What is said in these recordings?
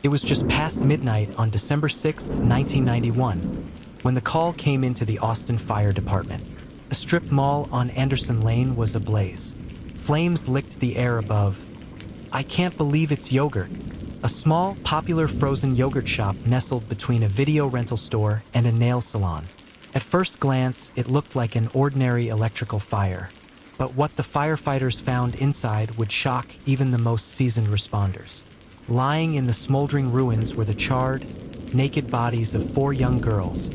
It was just past midnight on December 6, 1991, when the call came into the Austin Fire Department. A strip mall on Anderson Lane was ablaze. Flames licked the air above. "I can't believe it's yogurt." A small, popular frozen yogurt shop nestled between a video rental store and a nail salon. At first glance, it looked like an ordinary electrical fire. But what the firefighters found inside would shock even the most seasoned responders. Lying in the smoldering ruins were the charred, naked bodies of 4 young girls,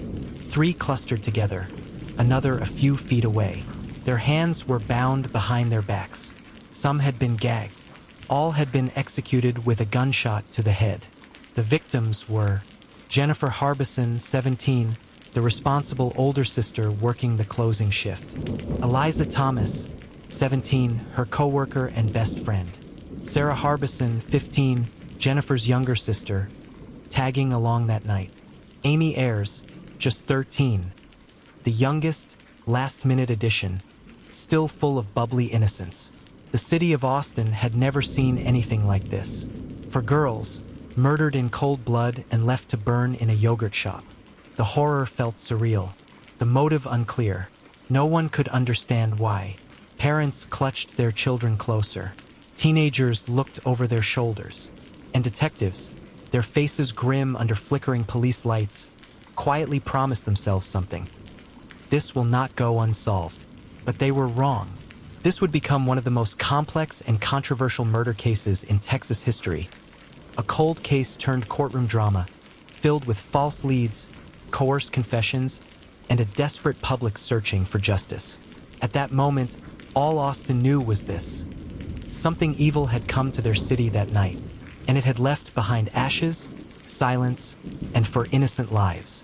3 clustered together, another a few feet away. Their hands were bound behind their backs. Some had been gagged. All had been executed with a gunshot to the head. The victims were Jennifer Harbison, 17, the responsible older sister working the closing shift; Eliza Thomas, 17, her co-worker and best friend; Sarah Harbison, 15, Jennifer's younger sister, tagging along that night; Amy Ayers, just 13, the youngest, last-minute addition, still full of bubbly innocence. The city of Austin had never seen anything like this. For girls, murdered in cold blood and left to burn in a yogurt shop. The horror felt surreal, the motive unclear. No one could understand why. Parents clutched their children closer. Teenagers looked over their shoulders. And detectives, their faces grim under flickering police lights, quietly promised themselves something. This will not go unsolved. But they were wrong. This would become one of the most complex and controversial murder cases in Texas history. A cold case turned courtroom drama, filled with false leads, coerced confessions, and a desperate public searching for justice. At that moment, all Austin knew was this. Something evil had come to their city that night, and it had left behind ashes, silence, and for innocent lives.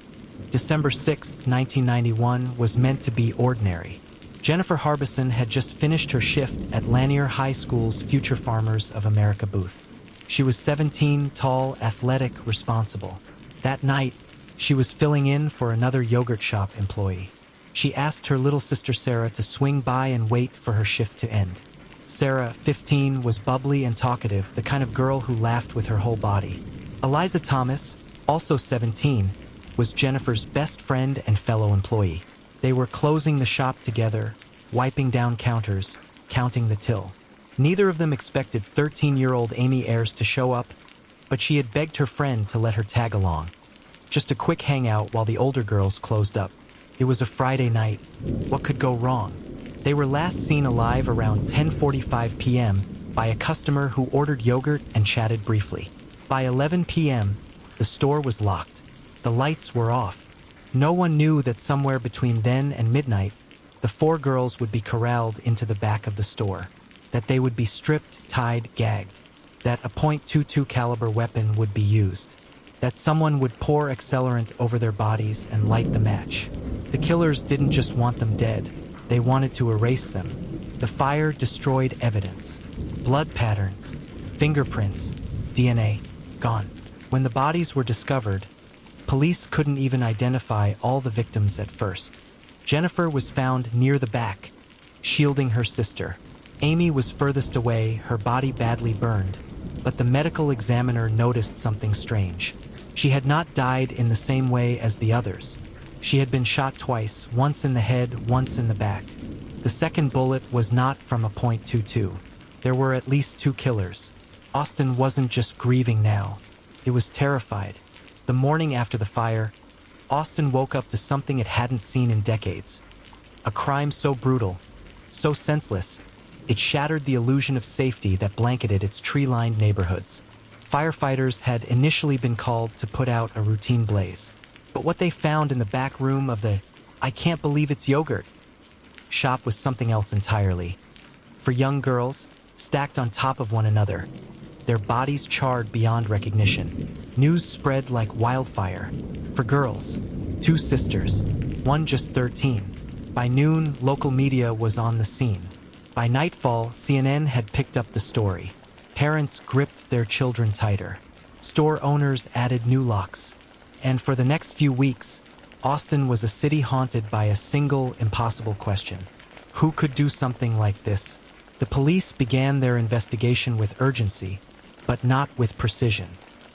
December 6, 1991 was meant to be ordinary. Jennifer Harbison had just finished her shift at Lanier High School's Future Farmers of America booth. She was 17, tall, athletic, responsible. That night, she was filling in for another yogurt shop employee. She asked her little sister Sarah to swing by and wait for her shift to end. Sarah, 15, was bubbly and talkative, the kind of girl who laughed with her whole body. Eliza Thomas, also 17, was Jennifer's best friend and fellow employee. They were closing the shop together, wiping down counters, counting the till. Neither of them expected 13-year-old Amy Ayers to show up, but she had begged her friend to let her tag along. Just a quick hangout while the older girls closed up. It was a Friday night. What could go wrong? They were last seen alive around 10:45 p.m. by a customer who ordered yogurt and chatted briefly. By 11 p.m., the store was locked. The lights were off. No one knew that somewhere between then and midnight, the 4 girls would be corralled into the back of the store, that they would be stripped, tied, gagged, that a .22 caliber weapon would be used, that someone would pour accelerant over their bodies and light the match. The killers didn't just want them dead, they wanted to erase them. The fire destroyed evidence. Blood patterns, fingerprints, DNA, gone. When the bodies were discovered, police couldn't even identify all the victims at first. Jennifer was found near the back, shielding her sister. Amy was furthest away, her body badly burned, but the medical examiner noticed something strange. She had not died in the same way as the others. She had been shot twice, once in the head, once in the back. The second bullet was not from a .22. There were at least 2 killers. Austin wasn't just grieving now. It was terrified. The morning after the fire, Austin woke up to something it hadn't seen in decades. A crime so brutal, so senseless, it shattered the illusion of safety that blanketed its tree-lined neighborhoods. Firefighters had initially been called to put out a routine blaze. But what they found in the back room of the "I can't believe it's yogurt" shop was something else entirely. For young girls, stacked on top of one another, their bodies charred beyond recognition. News spread like wildfire. For girls, 2 sisters, one just 13. By noon, local media was on the scene. By nightfall, CNN had picked up the story. Parents gripped their children tighter. Store owners added new locks. And for the next few weeks, Austin was a city haunted by a single, impossible question. Who could do something like this? The police began their investigation with urgency, but not with precision.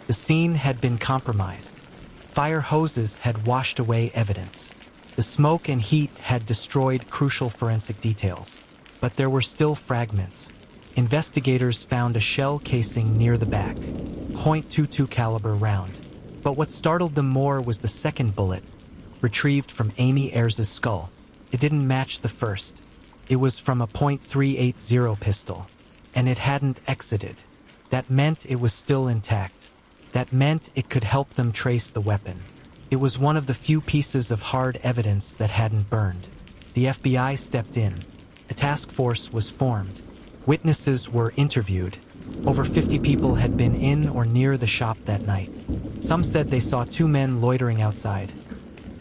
The scene had been compromised. Fire hoses had washed away evidence. The smoke and heat had destroyed crucial forensic details. But there were still fragments. Investigators found a shell casing near the back, .22 caliber round. But what startled them more was the second bullet, retrieved from Amy Ayres's skull. It didn't match the first. It was from a .380 pistol, and it hadn't exited. That meant it was still intact. That meant it could help them trace the weapon. It was one of the few pieces of hard evidence that hadn't burned. The FBI stepped in. A task force was formed. Witnesses were interviewed. Over 50 people had been in or near the shop that night. Some said they saw two men loitering outside.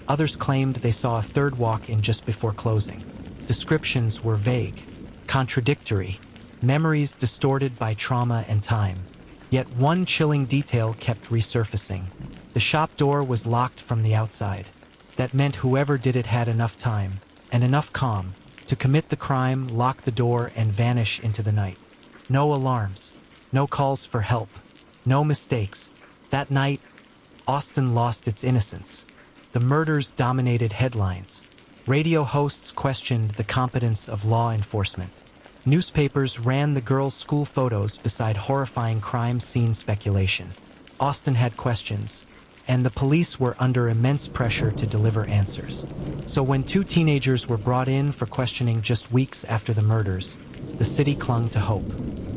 Others claimed they saw a third walk in just before closing. Descriptions were vague, contradictory, memories distorted by trauma and time. Yet one chilling detail kept resurfacing. The shop door was locked from the outside. That meant whoever did it had enough time, and enough calm, to commit the crime, lock the door, and vanish into the night. No alarms, no calls for help, no mistakes. That night, Austin lost its innocence. The murders dominated headlines. Radio hosts questioned the competence of law enforcement. Newspapers ran the girls' school photos beside horrifying crime scene speculation. Austin had questions, and the police were under immense pressure to deliver answers. So when two teenagers were brought in for questioning just weeks after the murders, the city clung to hope.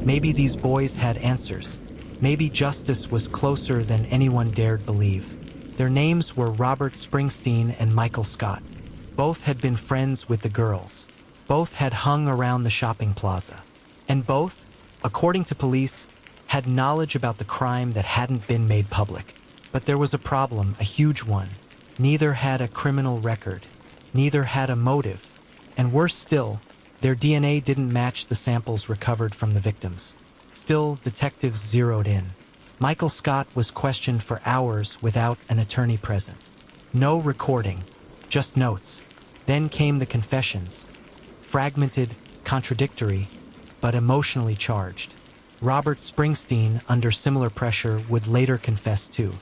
Maybe these boys had answers. Maybe justice was closer than anyone dared believe. Their names were Robert Springsteen and Michael Scott. Both had been friends with the girls. Both had hung around the shopping plaza. And both, according to police, had knowledge about the crime that hadn't been made public. But there was a problem, a huge one. Neither had a criminal record. Neither had a motive. And worse still, their DNA didn't match the samples recovered from the victims. Still, detectives zeroed in. Michael Scott was questioned for hours without an attorney present. No recording, just notes. Then came the confessions. Fragmented, contradictory, but emotionally charged. Robert Springsteen, under similar pressure, would later confess too.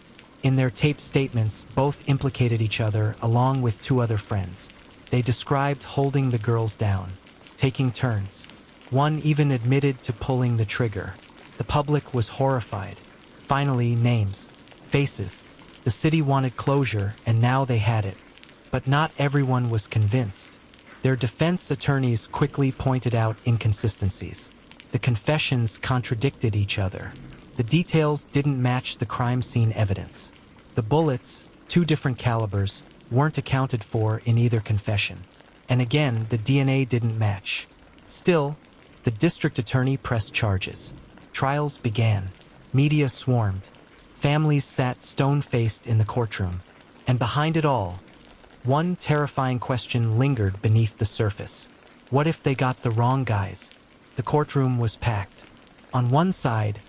In their taped statements, both implicated each other along with two other friends. They described holding the girls down, taking turns. One even admitted to pulling the trigger. The public was horrified. Finally, names, faces. The city wanted closure, and now they had it. But not everyone was convinced. Their defense attorneys quickly pointed out inconsistencies. The confessions contradicted each other. The details didn't match the crime scene evidence. The bullets, two different calibers, weren't accounted for in either confession. And again, the DNA didn't match. Still, the district attorney pressed charges. Trials began. Media swarmed. Families sat stone-faced in the courtroom. And behind it all, one terrifying question lingered beneath the surface. What if they got the wrong guys? The courtroom was packed. On one side,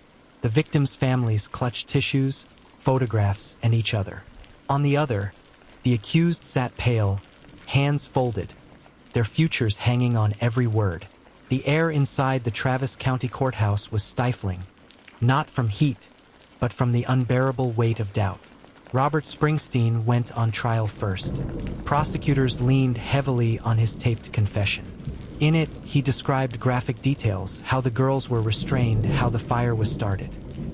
the victims' families clutched tissues, photographs, and each other. On the other, the accused sat pale, hands folded, their futures hanging on every word. The air inside the Travis County Courthouse was stifling, not from heat, but from the unbearable weight of doubt. Robert Springsteen went on trial first. Prosecutors leaned heavily on his taped confession. In it, he described graphic details, how the girls were restrained, how the fire was started.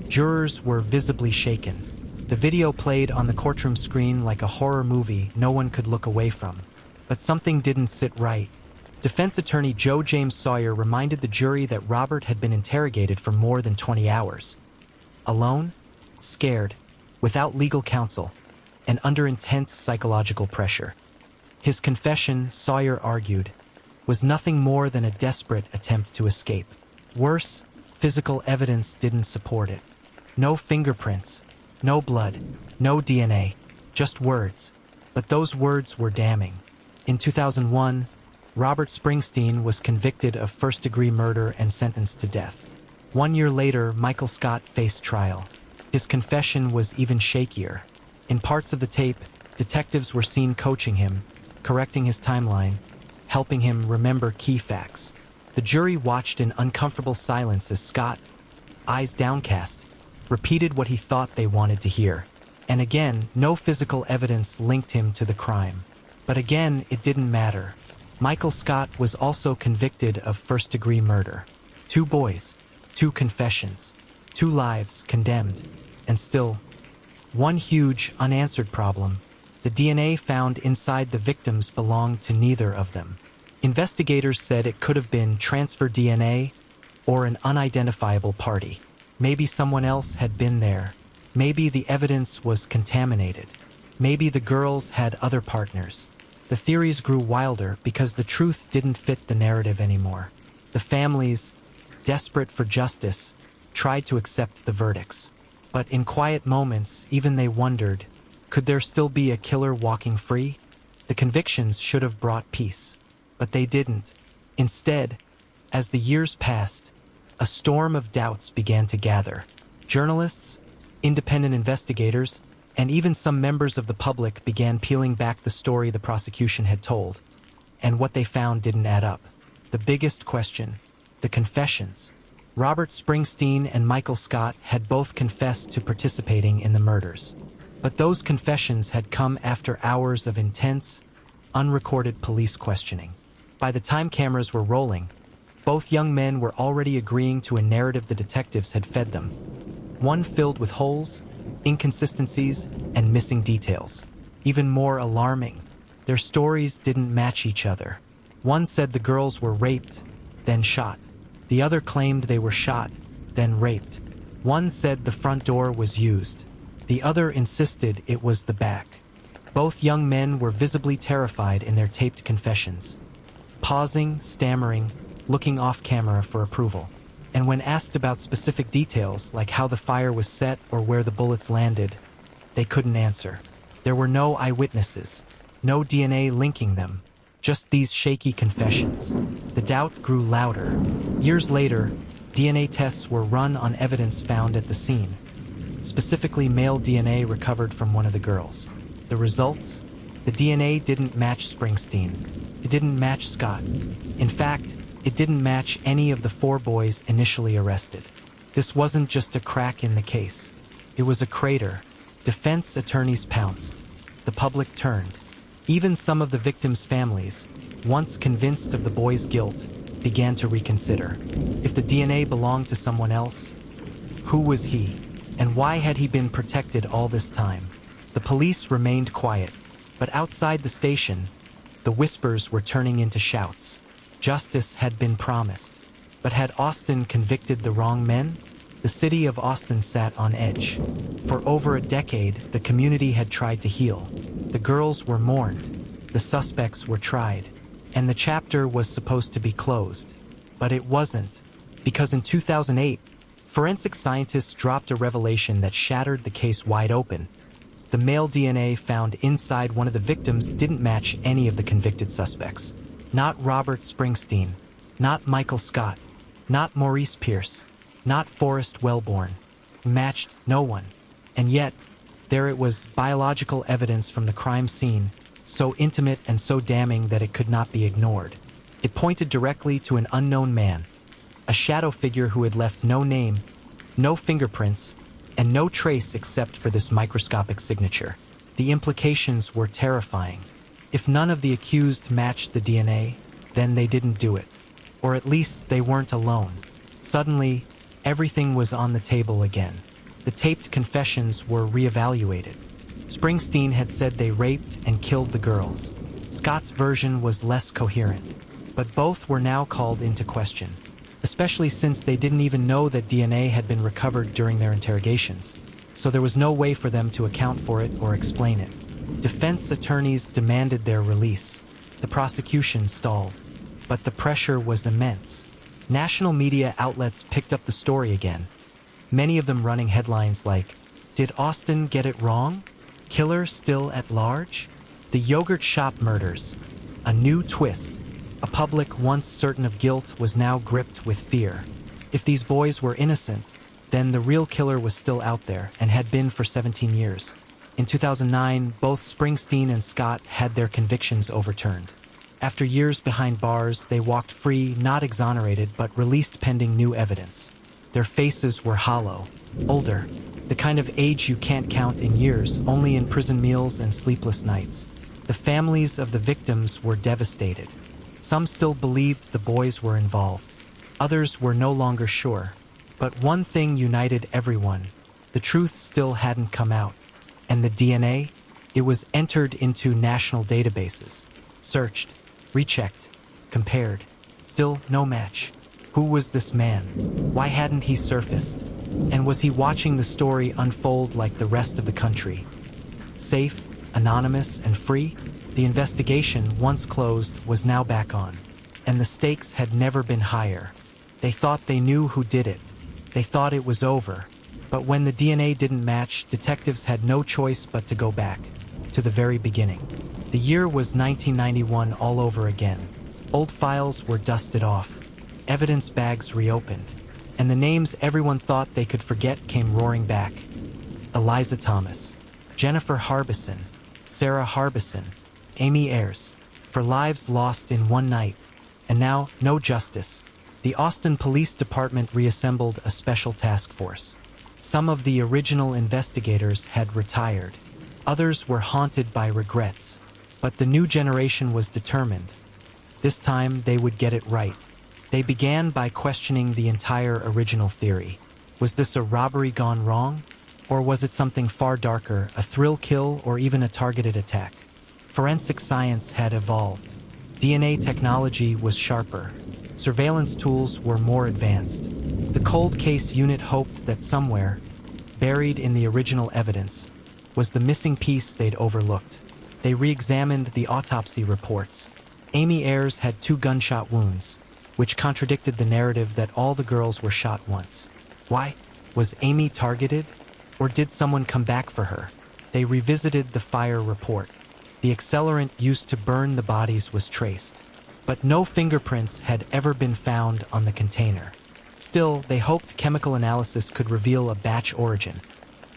Jurors were visibly shaken. The video played on the courtroom screen like a horror movie no one could look away from. But something didn't sit right. Defense attorney Joe James Sawyer reminded the jury that Robert had been interrogated for more than 20 hours. Alone, scared, without legal counsel, and under intense psychological pressure. His confession, Sawyer argued, was nothing more than a desperate attempt to escape. Worse, physical evidence didn't support it. No fingerprints, no blood, no DNA, just words. But those words were damning. In 2001, Robert Springsteen was convicted of first-degree murder and sentenced to death. 1 year later, Michael Scott faced trial. His confession was even shakier. In parts of the tape, detectives were seen coaching him, correcting his timeline, helping him remember key facts. The jury watched in uncomfortable silence as Scott, eyes downcast, repeated what he thought they wanted to hear. And again, no physical evidence linked him to the crime. But again, it didn't matter. Michael Scott was also convicted of first-degree murder. 2 boys, 2 confessions, 2 lives condemned, and still, one huge, unanswered problem. The DNA found inside the victims belonged to neither of them. Investigators said it could have been transfer DNA or an unidentifiable party. Maybe someone else had been there. Maybe the evidence was contaminated. Maybe the girls had other partners. The theories grew wilder because the truth didn't fit the narrative anymore. The families, desperate for justice, tried to accept the verdicts. But in quiet moments, even they wondered, could there still be a killer walking free? The convictions should have brought peace. But they didn't. Instead, as the years passed, a storm of doubts began to gather. Journalists, independent investigators, and even some members of the public began peeling back the story the prosecution had told. And what they found didn't add up. The biggest question, the confessions. Robert Springsteen and Michael Scott had both confessed to participating in the murders. But those confessions had come after hours of intense, unrecorded police questioning. By the time cameras were rolling, both young men were already agreeing to a narrative the detectives had fed them. One filled with holes, inconsistencies, and missing details. Even more alarming, their stories didn't match each other. One said the girls were raped, then shot. The other claimed they were shot, then raped. One said the front door was used. The other insisted it was the back. Both young men were visibly terrified in their taped confessions, pausing, stammering, looking off camera for approval. And when asked about specific details, like how the fire was set or where the bullets landed, they couldn't answer. There were no eyewitnesses, no DNA linking them, just these shaky confessions. The doubt grew louder. Years later, DNA tests were run on evidence found at the scene, specifically male DNA recovered from one of the girls. The results? The DNA didn't match Springsteen. It didn't match Scott. In fact, it didn't match any of the 4 boys initially arrested. This wasn't just a crack in the case. It was a crater. Defense attorneys pounced. The public turned. Even some of the victims' families, once convinced of the boys' guilt, began to reconsider. If the DNA belonged to someone else, who was he? And why had he been protected all this time? The police remained quiet, but outside the station, the whispers were turning into shouts. Justice had been promised. But had Austin convicted the wrong men? The city of Austin sat on edge. For over a decade, the community had tried to heal. The girls were mourned. The suspects were tried. And the chapter was supposed to be closed. But it wasn't, because in 2008, forensic scientists dropped a revelation that shattered the case wide open. The male DNA found inside one of the victims didn't match any of the convicted suspects. Not Robert Springsteen, not Michael Scott, not Maurice Pierce, not Forrest Wellborn. Matched no one. And yet, there it was, biological evidence from the crime scene, so intimate and so damning that it could not be ignored. It pointed directly to an unknown man, a shadow figure who had left no name, no fingerprints, and no trace except for this microscopic signature. The implications were terrifying. If none of the accused matched the DNA, then they didn't do it. Or at least they weren't alone. Suddenly, everything was on the table again. The taped confessions were reevaluated. Springsteen had said they raped and killed the girls. Scott's version was less coherent, but both were now called into question, especially since they didn't even know that DNA had been recovered during their interrogations, so there was no way for them to account for it or explain it. Defense attorneys demanded their release. The prosecution stalled, but the pressure was immense. National media outlets picked up the story again, many of them running headlines like, "Did Austin get it wrong? Killer still at large?" The yogurt shop murders. A new twist. A public once certain of guilt was now gripped with fear. If these boys were innocent, then the real killer was still out there and had been for 17 years. In 2009, both Springsteen and Scott had their convictions overturned. After years behind bars, they walked free, not exonerated, but released pending new evidence. Their faces were hollow, Older. The kind of age you can't count in years, only in prison meals and sleepless nights. The families of the victims were devastated. Some still believed the boys were involved. Others were no longer sure. But one thing united everyone. The truth still hadn't come out. And the DNA? It was entered into national databases. Searched, rechecked, compared. Still no match. Who was this man? Why hadn't he surfaced? And was he watching the story unfold like the rest of the country? Safe, anonymous, and free? The investigation, once closed, was now back on. And the stakes had never been higher. They thought they knew who did it. They thought it was over. But when the DNA didn't match, detectives had no choice but to go back, to the very beginning. The year was 1991 all over again. Old files were dusted off. Evidence bags reopened. And the names everyone thought they could forget came roaring back. Eliza Thomas, Jennifer Harbison, Sarah Harbison, Amy Ayers, for lives lost in one night. And now, no justice. The Austin Police Department reassembled a special task force. Some of the original investigators had retired. Others were haunted by regrets. But the new generation was determined. This time, they would get it right. They began by questioning the entire original theory. Was this a robbery gone wrong? Or was it something far darker, a thrill kill or even a targeted attack? Forensic science had evolved. DNA technology was sharper. Surveillance tools were more advanced. The cold case unit hoped that somewhere, buried in the original evidence, was the missing piece they'd overlooked. They re-examined the autopsy reports. Amy Ayers had 2 gunshot wounds, which contradicted the narrative that all the girls were shot once. Why? Was Amy targeted? Or did someone come back for her? They revisited the fire report. The accelerant used to burn the bodies was traced. But no fingerprints had ever been found on the container. Still, they hoped chemical analysis could reveal a batch origin,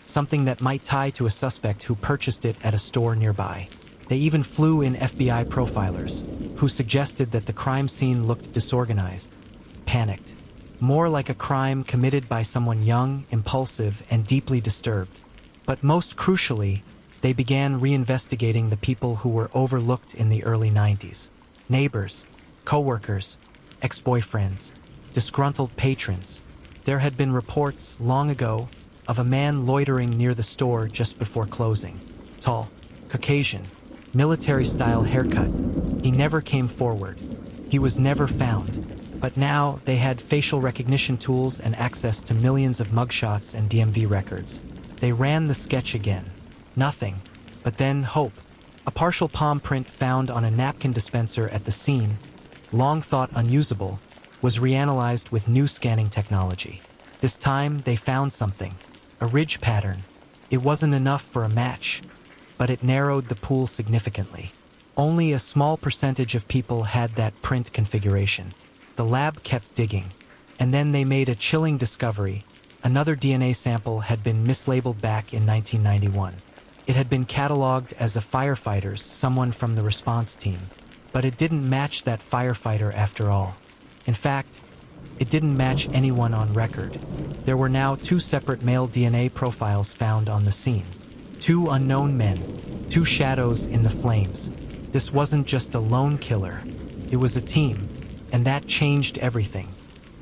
something that might tie to a suspect who purchased it at a store nearby. They even flew in FBI profilers, who suggested that the crime scene looked disorganized, panicked, more like a crime committed by someone young, impulsive, and deeply disturbed. But most crucially, they began reinvestigating the people who were overlooked in the early 90s. Neighbors, co-workers, ex-boyfriends, disgruntled patrons. There had been reports long ago of a man loitering near the store just before closing. Tall, Caucasian, military-style haircut. He never came forward. He was never found. But now they had facial recognition tools and access to millions of mugshots and DMV records. They ran the sketch again. Nothing. But then hope. A partial palm print found on a napkin dispenser at the scene, long thought unusable, was reanalyzed with new scanning technology. This time, they found something. A ridge pattern. It wasn't enough for a match, but it narrowed the pool significantly. Only a small percentage of people had that print configuration. The lab kept digging, and then they made a chilling discovery. Another DNA sample had been mislabeled back in 1991. It had been cataloged as a firefighter's, someone from the response team. But it didn't match that firefighter after all. In fact, it didn't match anyone on record. There were now 2 separate male DNA profiles found on the scene. 2 unknown men, 2 shadows in the flames. This wasn't just a lone killer. It was a team, and that changed everything.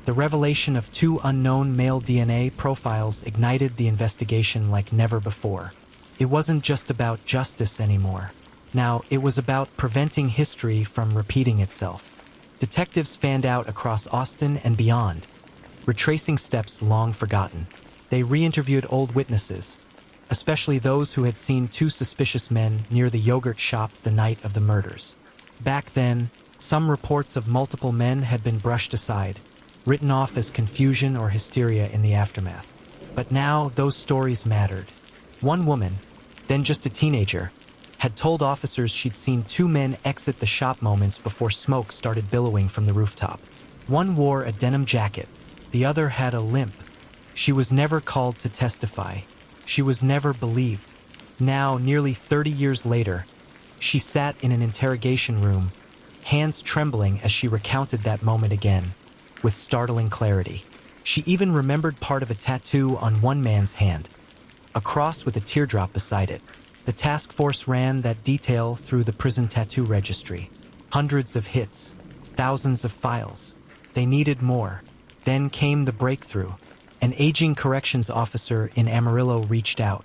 The revelation of 2 unknown male DNA profiles ignited the investigation like never before. It wasn't just about justice anymore. Now, it was about preventing history from repeating itself. Detectives fanned out across Austin and beyond, retracing steps long forgotten. They re-interviewed old witnesses, especially those who had seen 2 suspicious men near the yogurt shop the night of the murders. Back then, some reports of multiple men had been brushed aside, written off as confusion or hysteria in the aftermath. But now, those stories mattered. One woman, then just a teenager, had told officers she'd seen 2 men exit the shop moments before smoke started billowing from the rooftop. One wore a denim jacket, the other had a limp. She was never called to testify. She was never believed. Now, nearly 30 years later, she sat in an interrogation room, hands trembling as she recounted that moment again, with startling clarity. She even remembered part of a tattoo on one man's hand, a cross with a teardrop beside it. The task force ran that detail through the prison tattoo registry. Hundreds of hits, thousands of files. They needed more. Then came the breakthrough. An aging corrections officer in Amarillo reached out.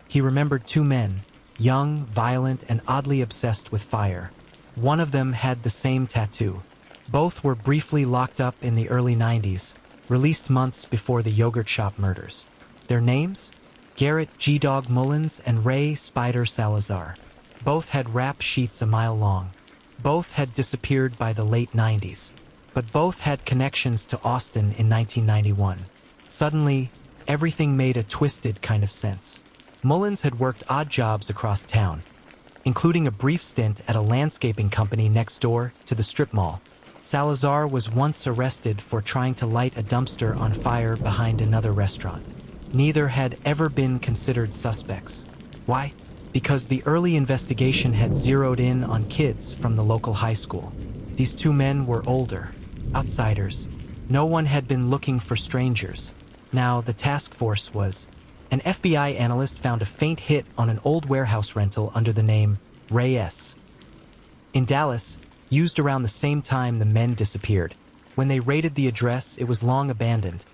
He remembered two men, young, violent, and oddly obsessed with fire. One of them had the same tattoo. Both were briefly locked up in the early 90s, released months before the yogurt shop murders. Their names? Garrett G-Dog Mullins and Ray Spider Salazar. Both had rap sheets a mile long. Both had disappeared by the late 90s. But both had connections to Austin in 1991. Suddenly, everything made a twisted kind of sense. Mullins had worked odd jobs across town, including a brief stint at a landscaping company next door to the strip mall. Salazar was once arrested for trying to light a dumpster on fire behind another restaurant. Neither had ever been considered suspects. Why? Because the early investigation had zeroed in on kids from the local high school. These two men were older, outsiders. No one had been looking for strangers. Now the task force was. An FBI analyst found a faint hit on an old warehouse rental under the name Ray S. in Dallas, used around the same time the men disappeared. When they raided the address, it was long abandoned.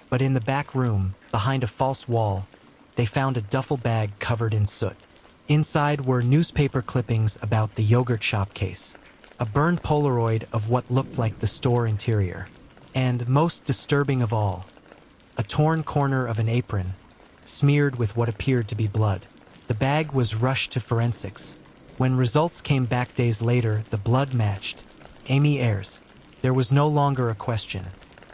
But in the back room, behind a false wall, they found a duffel bag covered in soot. Inside were newspaper clippings about the yogurt shop case, a burned Polaroid of what looked like the store interior, and, most disturbing of all, a torn corner of an apron, smeared with what appeared to be blood. The bag was rushed to forensics. When results came back days later, the blood matched. Amy Ayers. There was no longer a question.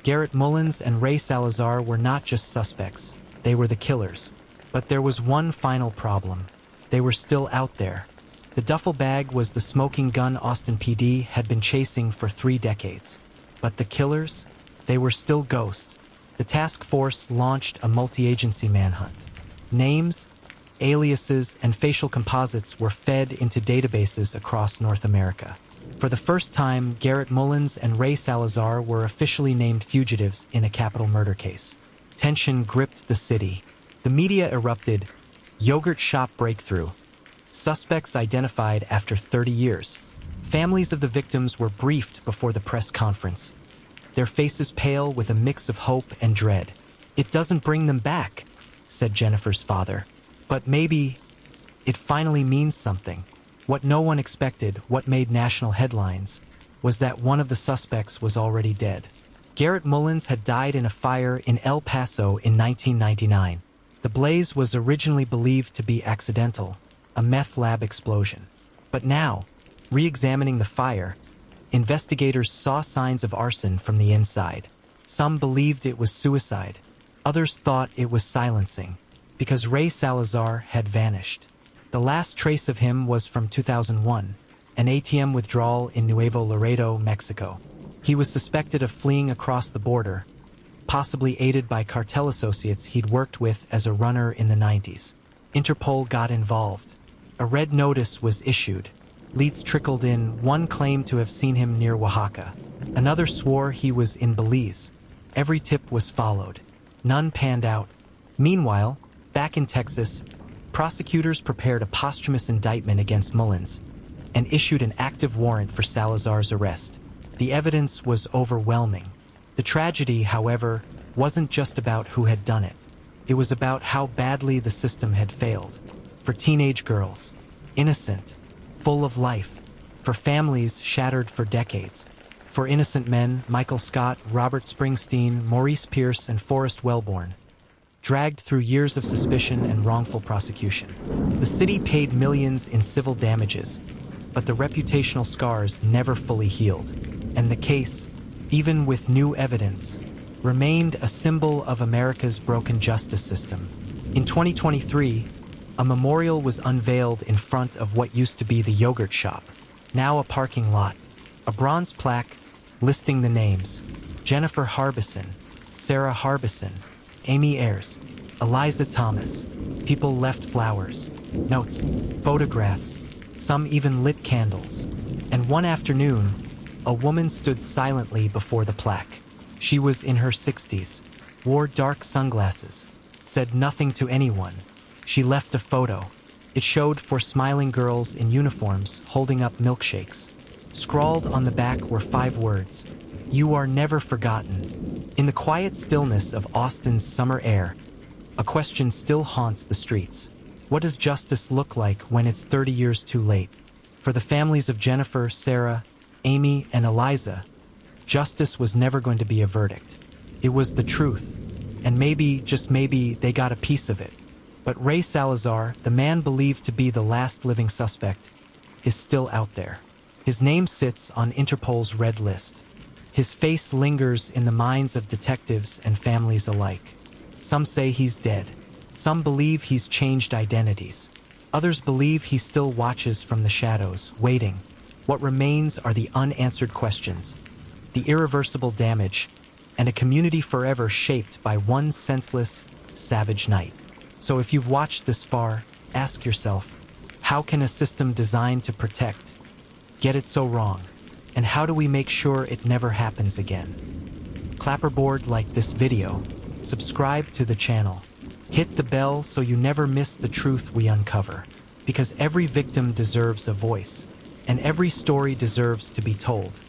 Garrett Mullins and Ray Salazar were not just suspects. They were the killers. But there was one final problem. They were still out there. The duffel bag was the smoking gun Austin PD had been chasing for 3 decades. But the killers? They were still ghosts. The task force launched a multi-agency manhunt. Names, aliases, and facial composites were fed into databases across North America. For the first time, Garrett Mullins and Ray Salazar were officially named fugitives in a capital murder case. Tension gripped the city. The media erupted. Yogurt shop breakthrough. Suspects identified after 30 years. Families of the victims were briefed before the press conference, their faces pale with a mix of hope and dread. "It doesn't bring them back," said Jennifer's father. "But maybe it finally means something." What no one expected, what made national headlines, was that one of the suspects was already dead. Garrett Mullins had died in a fire in El Paso in 1999. The blaze was originally believed to be accidental, a meth lab explosion. But now, re-examining the fire, investigators saw signs of arson from the inside. Some believed it was suicide. Others thought it was silencing, because Ray Salazar had vanished. The last trace of him was from 2001, an ATM withdrawal in Nuevo Laredo, Mexico. He was suspected of fleeing across the border, possibly aided by cartel associates he'd worked with as a runner in the 90s. Interpol got involved. A red notice was issued. Leads trickled in. One claimed to have seen him near Oaxaca. Another swore he was in Belize. Every tip was followed. None panned out. Meanwhile, back in Texas, prosecutors prepared a posthumous indictment against Mullins and issued an active warrant for Salazar's arrest. The evidence was overwhelming. The tragedy, however, wasn't just about who had done it. It was about how badly the system had failed. For teenage girls, innocent, full of life. For families shattered for decades. For innocent men, Michael Scott, Robert Springsteen, Maurice Pierce, and Forrest Wellborn, dragged through years of suspicion and wrongful prosecution. The city paid millions in civil damages, but the reputational scars never fully healed. And the case, even with new evidence, remained a symbol of America's broken justice system. In 2023, a memorial was unveiled in front of what used to be the yogurt shop, now a parking lot. A bronze plaque listing the names: Jennifer Harbison, Sarah Harbison, Amy Ayers, Eliza Thomas. People left flowers, notes, photographs, some even lit candles. And one afternoon, a woman stood silently before the plaque. She was in her 60s, wore dark sunglasses, said nothing to anyone. She left a photo. It showed four smiling girls in uniforms holding up milkshakes. Scrawled on the back were 5 words: "You are never forgotten." In the quiet stillness of Austin's summer air, a question still haunts the streets. What does justice look like when it's 30 years too late? For the families of Jennifer, Sarah, Amy, and Eliza, justice was never going to be a verdict. It was the truth, and maybe, just maybe, they got a piece of it. But Ray Salazar, the man believed to be the last living suspect, is still out there. His name sits on Interpol's red list. His face lingers in the minds of detectives and families alike. Some say he's dead. Some believe he's changed identities. Others believe he still watches from the shadows, waiting. What remains are the unanswered questions, the irreversible damage, and a community forever shaped by one senseless, savage night. So if you've watched this far, ask yourself, how can a system designed to protect get it so wrong? And how do we make sure it never happens again? Clapperboard, like this video, subscribe to the channel. Hit the bell so you never miss the truth we uncover. Because every victim deserves a voice, and every story deserves to be told.